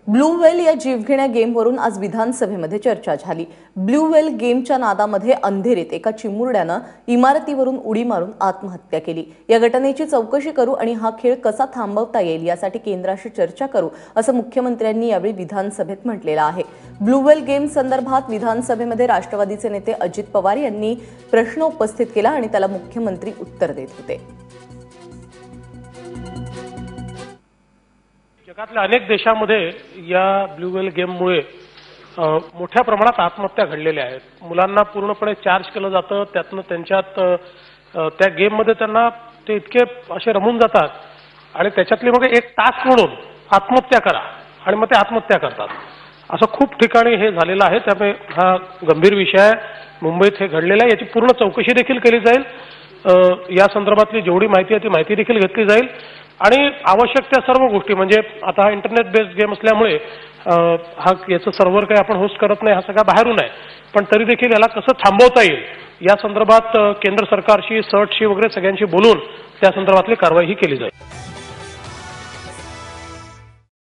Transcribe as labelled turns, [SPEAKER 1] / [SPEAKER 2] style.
[SPEAKER 1] Blue whale या जीवघेण्या गेमवरून आज विधानसभेमध्ये चर्चा झाली। ब्लू व्हेल गेमच्या नादामध्ये अंधेरीत एका चिमुरड्यानं इमारतीवरून उडी मारून आत्महत्या केली। या घटनेची चौकशी करू आणि हा खेळ कसा थांबवता येईल यासाठी केंद्राशी चर्चा करू असं मुख्यमंत्र्यांनी यावेळी विधानसभेत म्हटलेलं आहे। ब्लू व्हेल गेम संदर्भात विधानसभेमध्ये राष्ट्रवादीचे नेते अजित पवार यांनी प्रश्न उपस्थित केला आणि त्याला मुख्यमंत्री उत्तर देत होते।
[SPEAKER 2] जगातल्या अनेक देशांमध्ये या ब्लू व्हेल गेममुळे मोठ्या प्रमाणात आत्महत्या घडलेल्या आहेत। मुलांना पूर्णपणे चार्ज केलं जातं, त्यातनं त्यांच्यात त्या गेममध्ये त्यांना ते इतके असे रमून जातात आणि त्याच्यातली मग एक टास्क म्हणून आत्महत्या करा आणि मग ते आत्महत्या करतात। असं खूप ठिकाणी हे झालेलं आहे। त्यामुळे हा गंभीर विषय आहे। मुंबईत हे घडलेलं आहे, याची पूर्ण चौकशी देखील केली जाईल। या संदर्भातली जेवढी माहिती आहे ती माहिती देखील घेतली जाईल आणि आवश्यक त्या सर्व गोष्टी म्हणजे आता हा इंटरनेट बेस्ड गेम असल्यामुळे याचं सर्व्हर काही आपण होस्ट करत नाही, हा सगळा बाहेरून आहे, पण तरी देखील याला कसं थांबवता येईल या संदर्भात केंद्र सरकारशी सर्टशी वगैरे सगळ्यांशी बोलून त्या संदर्भातली कारवाई केली जाईल।